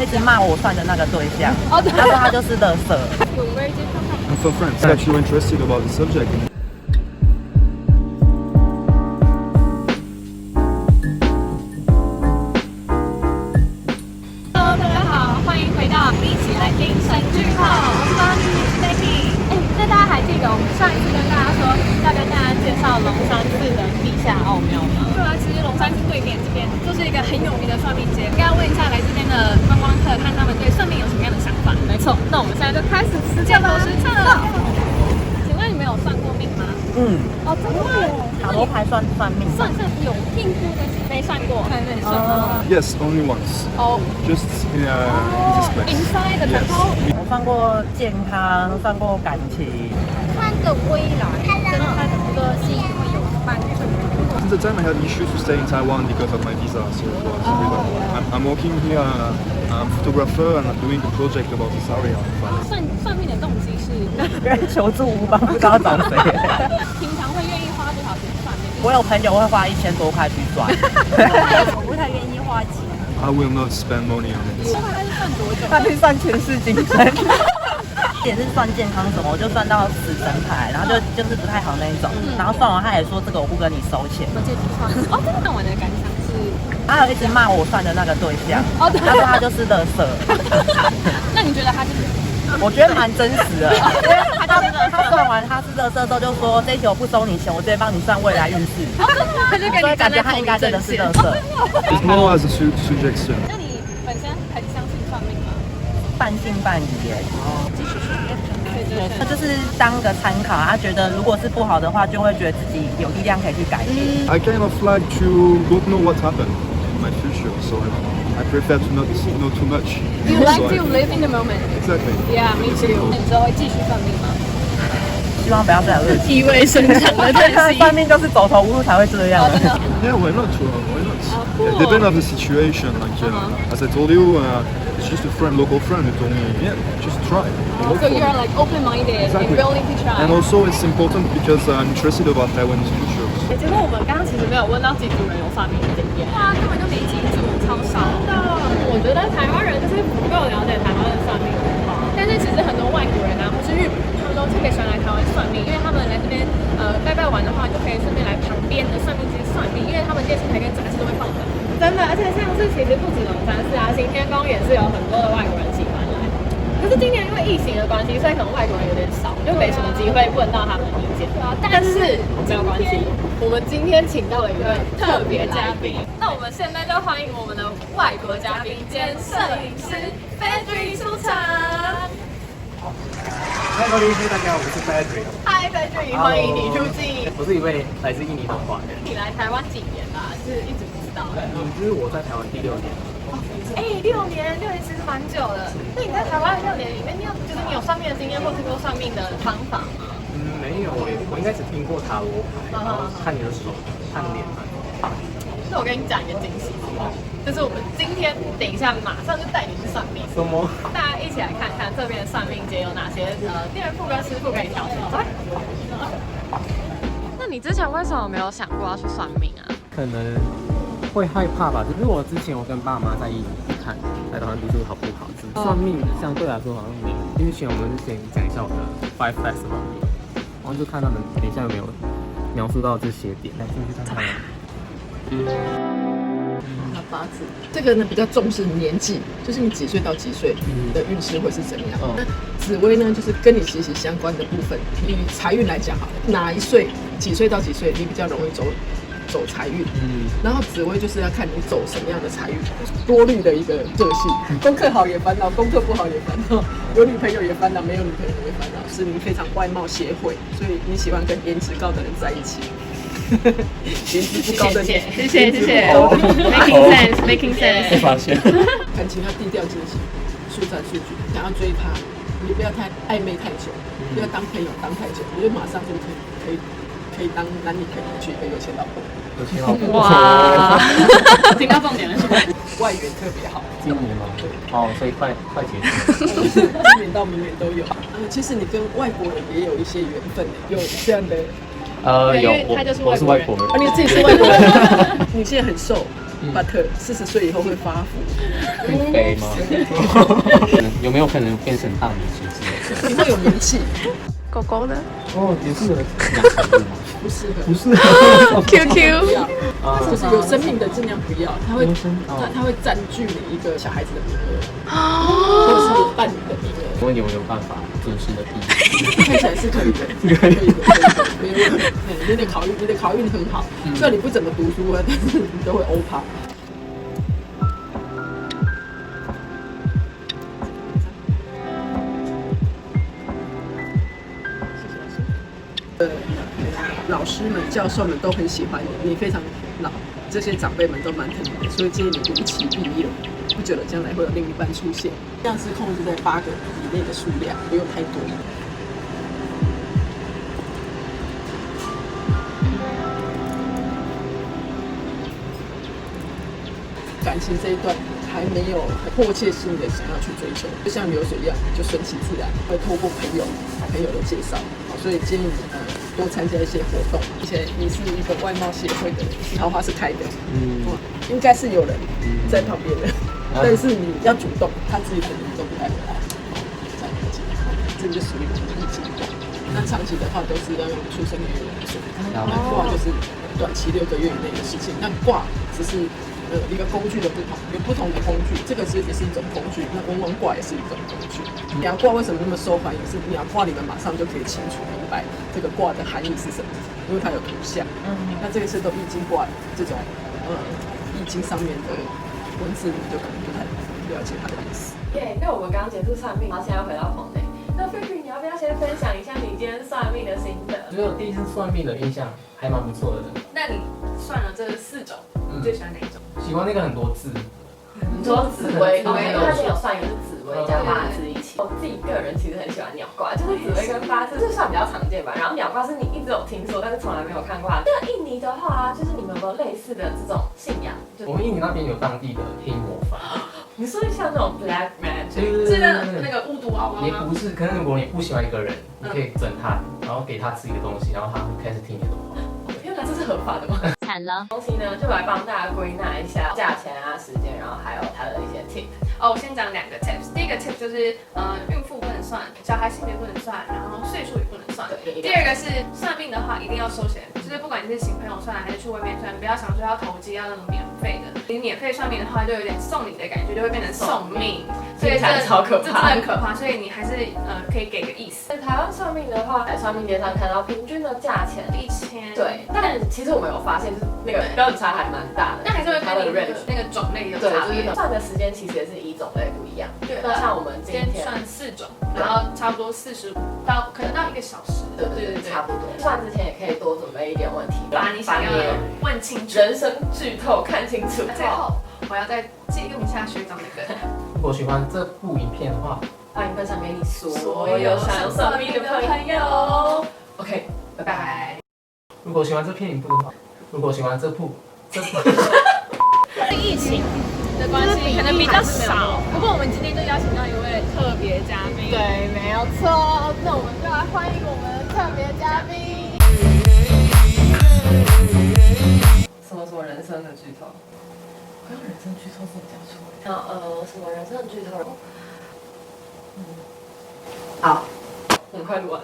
一直骂我算的那个对象，他说他就是垃圾。I'm from France. That you're interested about the subject. Hello， 大家好，欢迎回到一起来听神剧后，我是邦尼，我是 Becky。那大家还记得我们上一次跟大家说要跟大家介绍龙山寺的地下奥庙吗？对啊，其实龙山寺对面这边就是一个很有名的算命街，应该问一下来这边的观光客，看他们对算命有什么样的想法。没错，那我们现在就开始实践吧。请问你们有算过命吗？哦，真的吗？塔罗牌算命吗？算是有听过，但是没算过。还没算过。Yes, only once. Oh. Just in this place. Inside the Yes. temple. 我算过健康，算过感情。他的未来跟他的个性会有帮助。Since the time I had issues to stay in Taiwan because of my visa, so it was I'm working here. I'm a photographer and I'm doing a project about this area. 算命的动机是求助无帮，不知道找谁。平常会愿意花多少钱算命？我有朋友会花1000多块去算，我不太愿意花钱。I will not spend money on it. 他是算多久？他去算前世今生。也是算健康什么，我就算到死神牌，然后就是不太好那一种，然后算完他也说这个我不跟你收钱。我借你算。哦，真的，我的感想是，他有一直骂我算的那个对象，他说他就是垃圾。那你觉得他就是？我觉得蛮真实的，因为他算完他是垃圾之后就说这一题我不收你钱，我直接帮你算未来运势。他就跟你感觉他应该真的是垃圾。It's more as a suggestion. 那你本身很相信算命吗？半信半疑耶。继续说。他就是当个参考，他觉得如果是不好的话，就会觉得自己有力量可以去改变。I kind of like to don't know what happened in my future, so I prefer to not know too much. You like to live in the moment. Exactly. Yeah, me too. 那你之后会继续算命吗？希望不要再有恶习。意味深长的叹息。算命就是走投无路才会这样。真的。Yeah, why not? Why not? It depends on the situation. Like as I told you, it's just a friend, local friend, who told me, yeah, just try. So you are like open-minded and willing to try. And also, it's important because I'm interested about Taiwan's future. 结果我们刚刚其实没有问到几组人有算命的经验。哇，根本就没几组，超少的。我觉得台湾人就是不够了解台湾的算命文化，但是其实很多外国人啊，或是日本人，他们都特别喜欢来台湾算命，因为他们来这边拜完的话，就可以顺便来旁边的算命机算命，因为他们电视台跟杂志都会放的。真的，而且像是其实不止龙山寺啊，行天宫也是有很多的外国人喜欢来。可是今年因为疫情的关系，所以可能外国人有点少，就没什么机会问到他们的意见。但是没有关系，我们今天请到了一位特别嘉宾。那我们现在就欢迎我们的外国嘉宾兼摄影师 Fedri 出场。嗨，各位听众大家好，我是 Fedri。嗨 Fedri，欢迎你出镜。我是一位来自印尼的华人。你来台湾几年啦？是一直不知道。这是我在台湾第6年。6年其实蛮久的。那你在台湾6年里面，你有算命的经验，或是说算命的方法吗？没有诶，我应该只听过塔罗牌，然后看你的手，看脸。那我跟你讲一个惊喜，就是我们今天等一下马上就带你去算命。什么？大家一起来看看这边的算命街有哪些店铺跟师傅可以挑选。那你之前为什么没有想过要去算命啊？可能会害怕吧。就是我之前我跟爸妈在一起看来台湾读书好不好，算命相对来说好像没有。因为前我们就先讲一下我的 Five Facts about me， 然后就看他们等一下有没有描述到这些点，来进去看看。那八字这个呢比较重视年纪，就是你几岁到几岁的运势会是怎么样。那紫微呢就是跟你息息相关的部分。以财运来讲好了，哪一岁几岁到几岁你比较容易走财运？然后紫微就是要看你走什么样的财运，多虑的一个个性，功课好也烦恼，功课不好也烦恼，有女朋友也烦恼，没有女朋友也烦恼。是你非常外貌协会，所以你喜欢跟颜值高的人在一起。颜值不高的，谢谢 ，making sense。发现感情要低调进行，速战速决，想要追他，你不要太暧昧太久，不要当朋友当太久，你就马上就可以当男女朋友，娶一个有钱老婆。有钱老婆。哇，听到重点了是不是？外缘特别好。今年吗？哦，所以快结束。今年到明年都有。其实你跟外国人也有一些缘分的，有这样的。有，我是外国人。你自己是外国人，你现在很瘦， ，but 40岁以后会发福，会飞吗？有没有可能变成大明星之类的？你会有名气，狗狗呢哦，也是养宠物吗？不适合，不是？QQ 不要，就是有生命的尽量不要，它会有生它会占据你一个小孩子的名额，或者是伴侣的名额。我问你有没有办法准时的毕业？看起来是可以的，可以的，没问题。你的考运很好，虽然你不怎么读书啊，但是你都会欧趴。老师们、教授们都很喜欢你，你非常老，这些长辈们都蛮疼你的，所以建议你如期毕业。不久的将来会有另一半出现，这样是控制在8个以内的数量，不用太多。感情这一段还没有很迫切性的想要去追求，就像流水一样，就顺其自然，会透过朋友的介绍，所以建议你多参加一些活动。而且你是一个外貌协会的人，桃花是开的，应该是有人在旁边的，但是你要主动，他自己可能都不太会来。这样子，这个就属于易经卦。那长期的话都是要用出生年月来算，那卦就是短期6个月以内的事情。那卦只是一个工具的不同，有不同的工具，这个也是一种工具。那文王卦也是一种工具。鸟卦为什么那么受欢迎？是鸟卦你们马上就可以清楚明白这个卦的含义是什么，因为它有图像。那这个是都易经卦这种易经上面的文字，你就可能不太了解它的意思。耶，那我们刚刚结束算命，然后现在回到棚内。那菲菲，你要不要先分享一下你今天算命的心得？我觉得我第一次算命的印象还蛮不错的。那你算了这4种，你最喜欢哪一种？喜欢那个很多字，你说紫薇，因为他之前有算一个是紫薇加八字一起。我自己个人其实很喜欢鸟卦，就是紫薇跟八字，这算比较常见吧。然后鸟卦是你一直有听说，但是从来没有看过。那印尼的话，就是你们有没有类似的这种信仰？我们印尼那边有当地的黑魔法。你说像那种 black magic， 是那个巫毒娃娃吗？也不是，可是如果你不喜欢一个人，你可以整他，然后给他吃一个东西，然后他会开始听你的话。天哪，这是合法的吗？惨了。东西呢，就来帮大家归纳一下价钱啊、时间，然后还有它的一些 tip。我先讲2个 tips。第一个 tip 就是孕妇不能算，小孩性别不能算，然后岁数也不能算。第二个是算命的话一定要收钱，就是不管你是请朋友算还是去外面算，不要想说要投机要那种免费的。你免费算命的话，就有点送礼的感觉，就会变成送命，所以这超可怕，这真的很可怕。所以你还是可以给个意思。在台湾算命的话，在算命街上看到平均的价钱1000，对，但其实我们有发现，就是那个标准差还蛮大的。那还是会跟你那个种类有差别。算的时间其实也是以种类不一样。对，那像我们今天算4种，然后差不多45到可能到1个小时。对，差不多。算之前也可以多准备一点问题，把你想要的问清楚，人生剧透看清楚。最后，我要再借用一下学长的梗。如果喜欢这部影片的话，欢迎分享给你所有想算命的朋友。OK， 拜拜。如果喜欢这片影片的话，如果喜欢这部疫情的关系可能比较少，不过我们今天就邀请到一位特别嘉宾。对，没有错。那我们就来欢迎我们的特别嘉宾。什么人生的剧透？刚刚人生剧透是讲出来。什么人生的剧透？好，很快录完。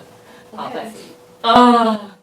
好，再次。